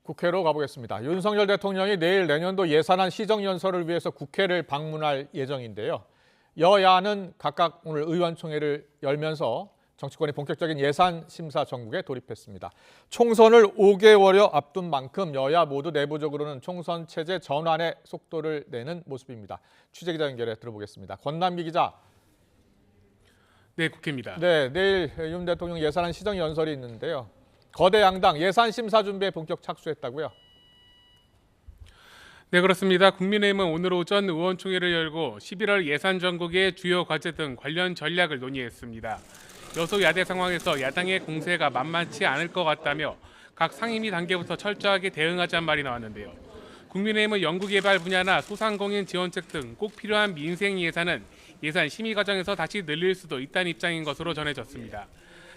국회로 가보겠습니다. 윤석열 대통령이 내일 내년도 예산안 시정연설을 위해서 국회를 방문할 예정인데요. 여야는 각각 오늘 의원총회를 열면서 정치권이 본격적인 예산 심사 정국에 돌입했습니다. 총선을 5개월여 앞둔 만큼 여야 모두 내부적으로는 총선 체제 전환에 속도를 내는 모습입니다. 취재기자 연결해 들어보겠습니다. 권남기 기자. 네, 국회입니다. 네, 내일 윤 대통령 예산안 시정연설이 있는데요. 거대 양당 예산 심사 준비에 본격 착수했다고요? 네, 그렇습니다. 국민의힘은 오늘 오전 의원총회를 열고 11월 예산 전국의 주요 과제 등 관련 전략을 논의했습니다. 여소야대 상황에서 야당의 공세가 만만치 않을 것 같다며 각 상임위 단계부터 철저하게 대응하자는 말이 나왔는데요. 국민의힘은 연구개발 분야나 소상공인 지원책 등 꼭 필요한 민생 예산은 예산 심의 과정에서 다시 늘릴 수도 있다는 입장인 것으로 전해졌습니다.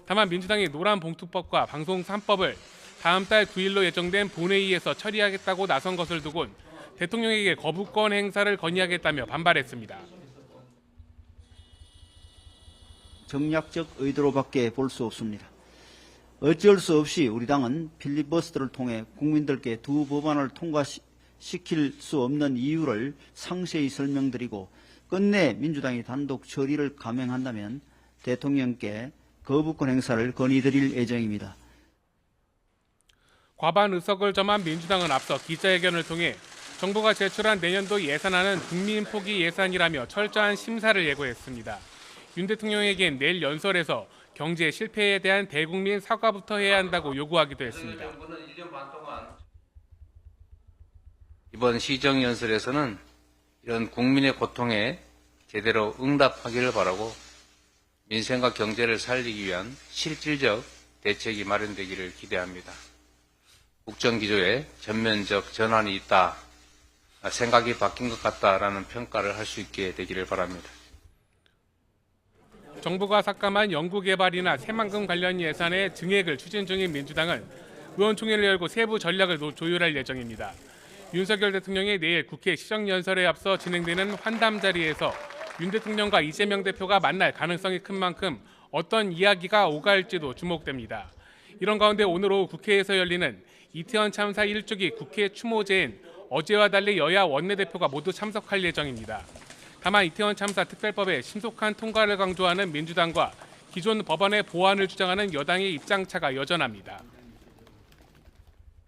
다만 민주당이 노란봉투법과 방송 3법을 다음 달 9일로 예정된 본회의에서 처리하겠다고 나선 것을 두곤 대통령에게 거부권 행사를 건의하겠다며 반발했습니다. 정략적 의도로밖에 볼 수 없습니다. 어쩔 수 없이 우리 당은 필리버스터를 통해 국민들께 두 법안을 통과시킬 수 없는 이유를 상세히 설명드리고 끝내 민주당이 단독 처리를 감행한다면 대통령께 거부권 행사를 건의드릴 예정입니다. 과반 의석을 점한 민주당은 앞서 기자회견을 통해 정부가 제출한 내년도 예산안은 국민 포기 예산이라며 철저한 심사를 예고했습니다. 윤 대통령에겐 내일 연설에서 경제 실패에 대한 대국민 사과부터 해야 한다고 요구하기도 했습니다. 이번 시정연설에서는 이런 국민의 고통에 제대로 응답하기를 바라고 민생과 경제를 살리기 위한 실질적 대책이 마련되기를 기대합니다. 국정기조에 전면적 전환이 있다, 생각이 바뀐 것 같다라는 평가를 할 수 있게 되기를 바랍니다. 정부가 삭감한 연구개발이나 새만금 관련 예산의 증액을 추진 중인 민주당은 의원총회를 열고 세부 전략을 조율할 예정입니다. 윤석열 대통령이 내일 국회 시정연설에 앞서 진행되는 환담 자리에서 윤 대통령과 이재명 대표가 만날 가능성이 큰 만큼 어떤 이야기가 오갈지도 주목됩니다. 이런 가운데 오늘 오후 국회에서 열리는 이태원 참사 1주기 국회 추모제엔 어제와 달리 여야 원내대표가 모두 참석할 예정입니다. 다만 이태원 참사 특별법의 신속한 통과를 강조하는 민주당과 기존 법안의 보완을 주장하는 여당의 입장차가 여전합니다.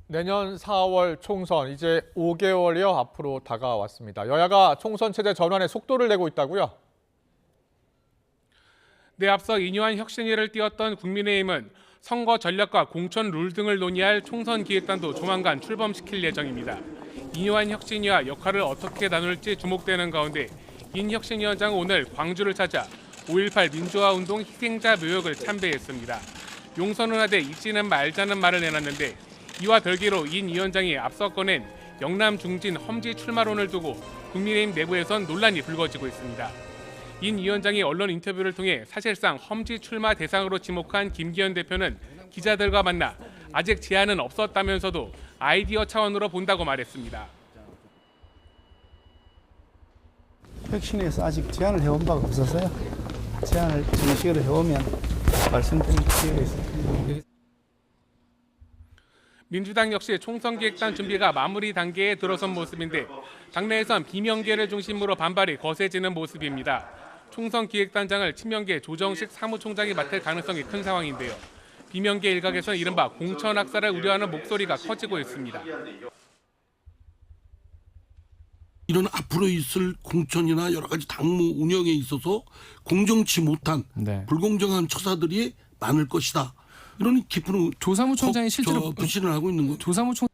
내년 4월 총선 이제 5개월여 앞으로 다가왔습니다. 여야가 총선 체제 전환에 속도를 내고 있다고요? 네, 앞서 이뇨한 혁신위를 띄웠던 국민의힘은 선거 전략과 공천 룰 등을 논의할 총선 기획단도 조만간 출범시킬 예정입니다. 이뇨한 혁신위와 역할을 어떻게 나눌지 주목되는 가운데 인 혁신위원장은 오늘 광주를 찾아 5.18 민주화운동 희생자 묘역을 참배했습니다. 용선을 하되 잊지는 말자는 말을 내놨는데 이와 별개로 인 위원장이 앞서 꺼낸 영남 중진 험지 출마론을 두고 국민의힘 내부에선 논란이 불거지고 있습니다. 인 위원장이 언론 인터뷰를 통해 사실상 험지 출마 대상으로 지목한 김기현 대표는 기자들과 만나 아직 제안은 없었다면서도 아이디어 차원으로 본다고 말했습니다. 혁신에서 아직 제안을 해온 바가 없어서요. 제안을 정식으로 해오면 말씀드릴 기회가 있을 텐데. 민주당 역시 총선기획단 준비가 마무리 단계에 들어선 모습인데 당내에선 비명계를 중심으로 반발이 거세지는 모습입니다. 총선기획단장을 친명계 조정식 사무총장이 맡을 가능성이 큰 상황인데요. 비명계 일각에서는 이른바 공천학살을 우려하는 목소리가 커지고 있습니다. 이런 앞으로 있을 공천이나 여러 가지 당무 운영에 있어서 공정치 못한 불공정한 처사들이 많을 것이다. 이런 깊은 조사무총장이 실제로 부신을 하고 있는 거죠. 조사무총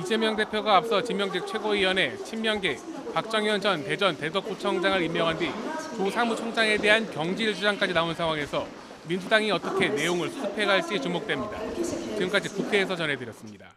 이재명 대표가 앞서 지명직 최고위원회 친명계 박정현 전 대전 대덕구청장을 임명한 뒤 조사무총장에 대한 경질 주장까지 나온 상황에서 민주당이 어떻게 내용을 수습해갈지 주목됩니다. 지금까지 국회에서 전해드렸습니다.